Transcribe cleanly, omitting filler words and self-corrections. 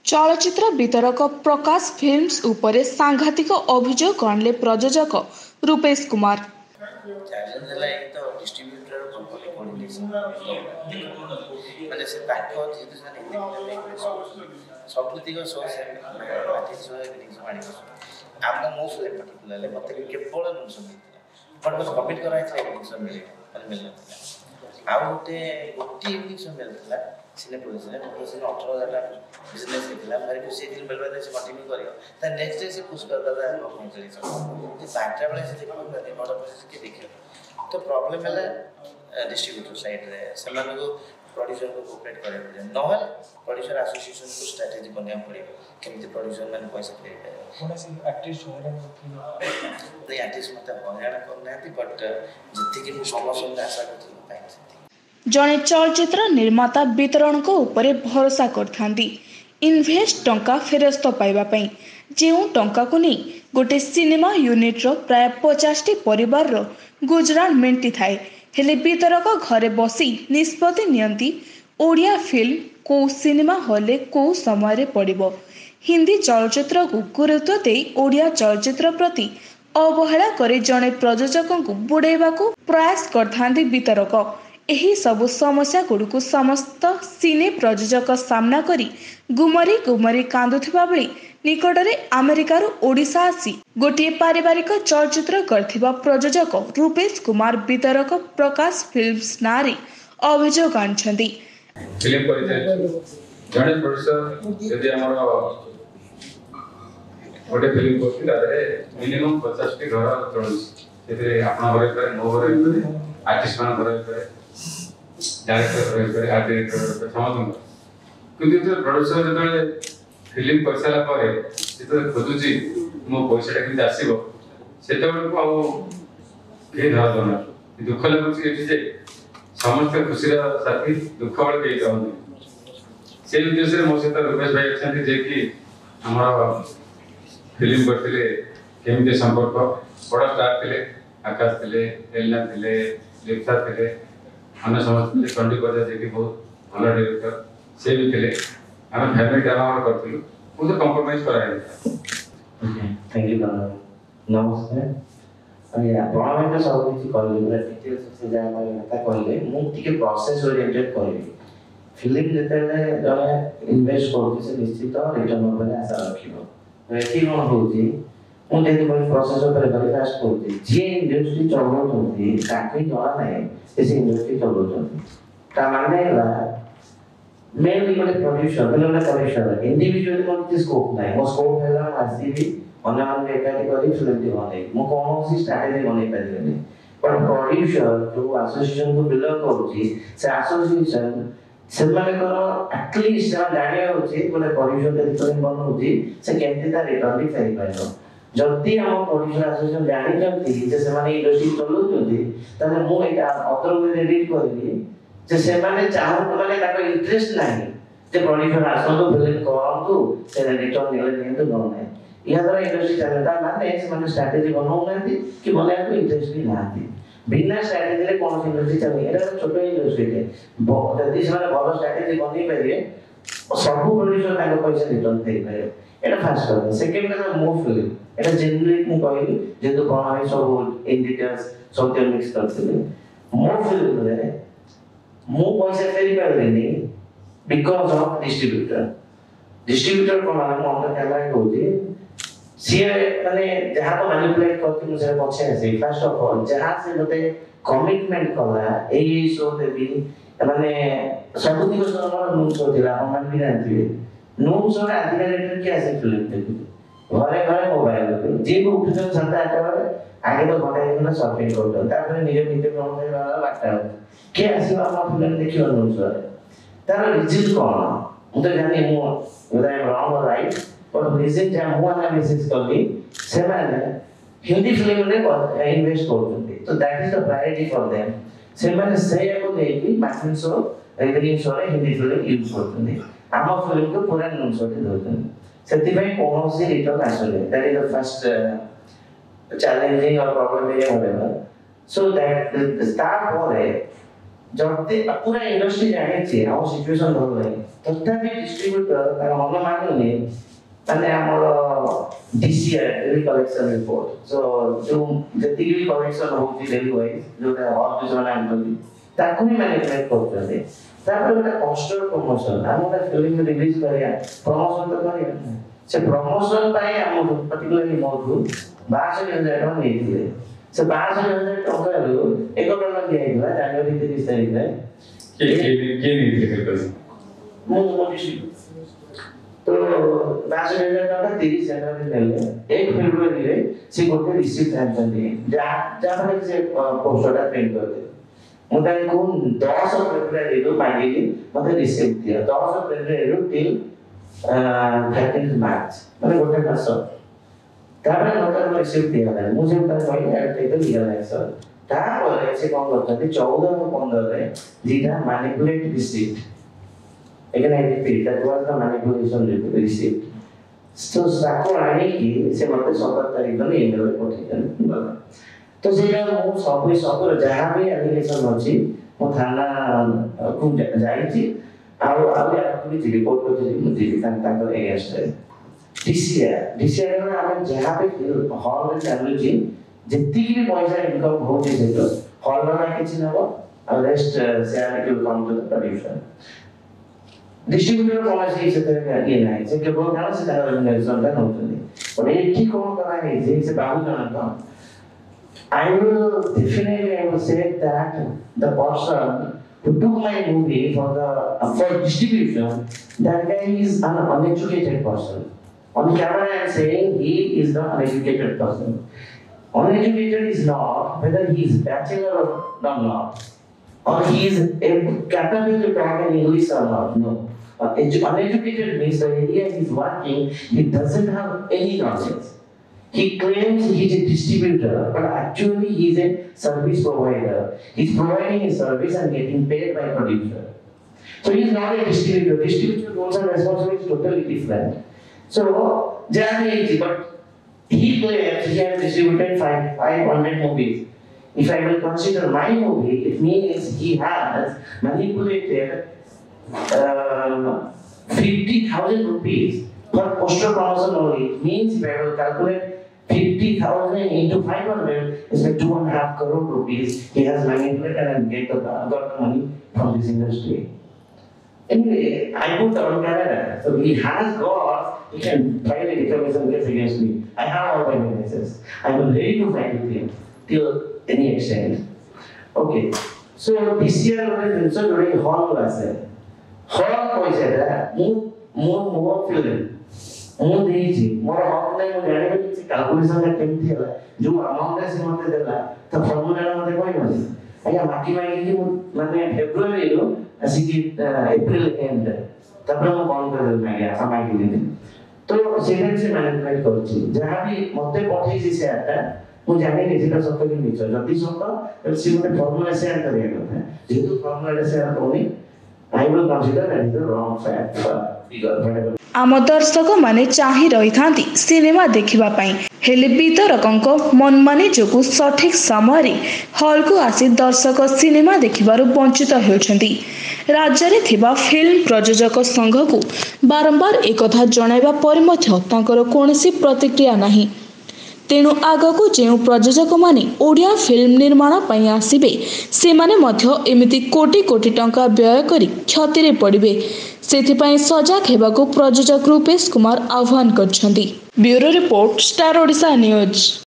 चलचित्र वितरक प्रकाश फिल्म्स उपरे सांघातिक अभियोग आणले प्रयोजक रूपेश कुमार। सिने प्रोड्यूसर है तो सिने 18,000 बिजनेस निकला मेरे को से दिन मिलवा से कंटिन्यू करियो त नेक्स्ट डे से पुश करता था हम चली सब ये बाटा वाले से देखो नहीं बड़ा प्रोसेस के देखे तो प्रॉब्लम है डिस्ट्रीब्यूटर साइड रे समान को प्रोड्यूसर को कोऑपरेट करे पड़े नहल प्रोड्यूसर एसोसिएशन को स्ट्रेटजी बनिया पड़े केमती प्रोड्यूसर माने पैसा दे कौन सी आर्टिस्ट हो नहीं आर्टिस्ट मत हरियाणा करना है बट जितनी की समस्या में आशा करती हूं पाए जड़े चलचित्र निर्माता वितरण को उपरे भरोसा करथांती इन्वेस्ट टंका फेरस्त पाइबा पई जेउ टंका को नहीं गोटे सिनेमा यूनिट रो प्राय 50 टी परिवार रो गुजरान मेंटी थाए हेले वितरक घरे बसी निष्पत्ति नियंती ओडिया फिल्म को सिनेमा हॉल को समय पड़िबो हिंदी चलचित्र को गुरुत्व दे ओडिया चलचित्र प्रति अवहेला करे जड़े प्रयोजक को बुड़ेबा को प्रयास करथांती वितरक एही सबु समस्या गुड़िक समस्त सिने प्रयोजक सामना करी गुमरी गुमरी कांदुथिबा बेले निकटरे अमेरिकार ओडिशा आसी गोटे पारिवारिक चलचित्र करथिबा प्रयोजक रूपेश कुमार वितरक प्रकाश फिल्म्स नारी अभियोग आनिछन्ती। फिल्म परिचय जने प्रोड्यूसर यदि हमर गोटे फिल्म करथि तारे मिनिमम 50 टी घर चलुछि सेते आपन घरे करे मो घरे करे आर्टिस्ट मान घरे करे डायरेक्टर करे आर्ट डायरेक्टर समझ किंतु तो प्रोड्यूसर जतले फिल्म करसाला परे जतले खोजुची मो पैसाटा किंतु आसीबो सेते को आ के धरदना दुख लागुची एठी जे समस्त खुशी साथी दुख वाले के कहते से उद्देश्य मो सहित रूपेश भाई अछंती जे कि हमरा फिल्म करथिले केमिते संपर्क बड़ा स्टार थिले आकाश थिले एलना थिले लिप्सा थिले अन्य समस्त कंडी बजा जे कि बहुत भलो डायरेक्टर से भी थिले हम फैमिली ड्रामा करथिलु वो तो कंप्रोमाइज कराय थैंक यू नमस्ते अरे आपण तो सब कुछ करले पूरा डिटेल्स से जाय माता कहले मु टिके प्रोसेस ओरिएंटेड करबी फिल्म जेतेले जने इन्वेस्ट करथि से निश्चित रिटर्न ऊपर आशा रखिबो एथि कोन होउची मु जेते कोन प्रोसेस ऊपर वेरीफास्ट करथि जे इंडस्ट्री चलौथि ताकि जरा नै से इंडस्ट्री चलौथि ता माने ला मेनली कोन प्रोड्यूसर इंडिविजुअल कोन स्कोप नै मो स्कोप हैला आसीबी अन्य एकाठी करी फिल्म बने मु कौन स्ट्रैटेजी बने पारे पर प्रोड्यूसर जो एसोसिएशन को बिलोंग करूची से एसोसिएशन से माने कर एटलीस्ट जाने होची बोले प्रोड्यूसर के रिटर्न बनउची से केमती ता रिटर्न भी फेरी पाइनो जल्दी हम प्रोड्यूसर एसोसिएशन जानि जंती जे से माने इंडस्ट्री चलउचंती तने मु एटा अदर वे रेडी करली जे से माने चाहू माने ताको इंटरेस्ट नाही जे प्रोड्यूसर आसो तो फिल्म करंतु से रिटर्न नेले न नै या द्वारा इंडस्ट्री चलता माने से माने स्ट्रैटेजी बनाउ नाथि कि बोले को इंटरेस्ट भी नाथि बिना स्ट्रैटेजी रे कोन इंडस्ट्री चलनी एटा छोटो इंडस्ट्री है जदी से माने भलो स्ट्रैटेजी बनी परिए सब प्रोड्यूसर ताको पैसा रिटर्न दे पारे एटा फर्स्ट कर सेकंड का मूव फिल्म एटा जेनरिक मु कहली जेतु कोन सब इन डिटेल्स सब मिक्स करथिले मूव फिल्म रे मु पैसा फेरी पारेनी बिकॉज़ ऑफ डिस्ट्रीब्यूटर को माने मो अंदर कैमरा होती सी माने जहां को मैनिपुलेट करके मुझे पछे से फर्स्ट ऑफ ऑल जहां से मते कमिटमेंट कला एई शो देबी माने सब दिवस हमर नून शो दिला हम मान भी जानथि नून शो रे अधिकारिटर के ऐसे फिल्म देखि घरे घरे मोबाइल पे जे भी उठछन संता आके आगे तो घंटा दिन शॉपिंग करतो तापर निजे निजे प्रमोशन वाला बाटा के आसी हम फिल्म देखियो नून शो रे तार रिजल्ट कोन मु तो जानि मु whether I am wrong or right but reason jam who analysis करली से माने हिंदी फिल्म रे इन्वेस्ट करथि तो that is the priority for them से माने से को देकी मैक्सिमम शो रेवेन्यू शो रे हिंदी फिल्म यूज करथि आम फिल्म को पूरा नून शो दे दोथि सेति भाई कोनो से रिटर्न आसले that is the first challenging और प्रॉब्लम एरिया होबे सो दैट द स्टार्ट होरे जब पूरा इंडस्ट्री जाने आम सिचुएशन भल नहीं तथापि डिस्ट्रीब्यूटर मन मानुनि माने आमर DCR डेली कलेक्शन रिपोर्ट सो जो जति भी कलेक्शन होची डेली वाइज जोटा हॉल जो ना आंतली ताकू भी मैनेजमेंट करते तापर गोटे कस्टमर प्रमोशन हम गोटे फिल्म रिलीज करिया प्रमोशन तो करिया से प्रमोशन पाई हम पर्टिकुलरली मोठू 62,000 टका नेइथिले से 62,000 टका रो 1 डॉलर दिया जनवरी 30 तारिख रे के नहीं मोदी तो 62,000 टका 30 जनवरी नेले 1 फरवरी रे से गोटे रिसीप्ट आनछन्ती जा से पोस्टरटा प्रिंट करते मुझे को 10 फरवरी रो मागिली मते रिसीप्ट दिया 10 फरवरी रो टिल 13 मार्च माने गोटे मास तापर मते रिसीप्ट दिया मुझे पता कहले एडवर्टाइज दिया है सर तापर से कोन करते 14 और 15 रे zeta manipulate receipt again I repeat that was the manipulation receipt so साको आने की से मते 17 तारिख ने ईमेल में पठेन तो जेला मो सब जहां भी एलिगेशन अछि मो थाना को जाई छी आ रिपोर्ट को जी तांकर अगेंस्ट DCR में हम जहां पे हॉल में चालू छी जति भी पैसा इनकम हो जे तो हॉल में किछि नबो और rest share will come to the producer distributor policy से तरह ये नहीं से केवल गाना से तरह रेमुनरेशन का होती और ये ठीक कौन करा है से बाबू जानता I will definitely say that the person who took my movie for distribution, that guy is an uneducated person. On camera I am saying he is the uneducated person. Uneducated is not whether he is bachelor or not, or he is capable to talk in English or not. No. Uneducated means the area he is working, he doesn't have any knowledge. He claims he is a distributor, but actually he is a service provider. He is providing a service and getting paid by producer. So he is not a distributor. Distributor roles and responsibilities is totally different. So, but he claims he has distributed 500 movies. If I will consider my movie, it means he has manipulated 50,000 rupees for poster promotion only. It means if I will calculate 50,000 into 500 is like 2.5 crore rupees. He has manipulated and got money from this industry. Anyway, I put on Canada, so he has got, he can file a defamation case against me. I have all my witnesses. I am ready to fight with him till any extent. Okay, so this year we are doing hall classes. Hall पैसा दा मो film मो देइछि मोर हक नै मो जाने कि calculation का केमथि हला जो अमाउंट से मते देला त फॉर्मूला मते कहबनी आया माटी मागी कि माने फेब्रुअरी रो आसी कि अप्रैल एंड तबरे मो कॉल कर देल मागी मागी दिन तो सेवन से मैनेजमेंट करछि जहां भी मते पठै छी से आता मु जाने कि सेटा सत्य कि मिछ जति सत्य त सी मते फॉर्मूला शेयर करिया କଥା जेतु फॉर्मूला शेयर करनी I will consider that is the wrong fact figure. आम दर्शक माने चाहि रही थांती सिनेमा देखिबा पई हेले वितरकंको मनमानी जोगु सठिक समय हॉल को आसी दर्शक सिनेमा देखिबारु वंचित हेउछंती। राज्य रे थिबा फिल्म प्रयोजक संघ को बारंबार एकथा जणाइबा पर मध्य तांकर कोनोसी प्रतिक्रिया नाही। तेणु आगको जो प्रयोजक माने ओडिया फिल्म निर्माण पई आसीबे से माने मध्य एमिति कोटी कोटी टंका व्यय करी क्षति रे पड़िबे सेथिपई सजग हेबाको प्रयोजक रूपेश कुमार आह्वान करछंती। Bureau report star Odisha news.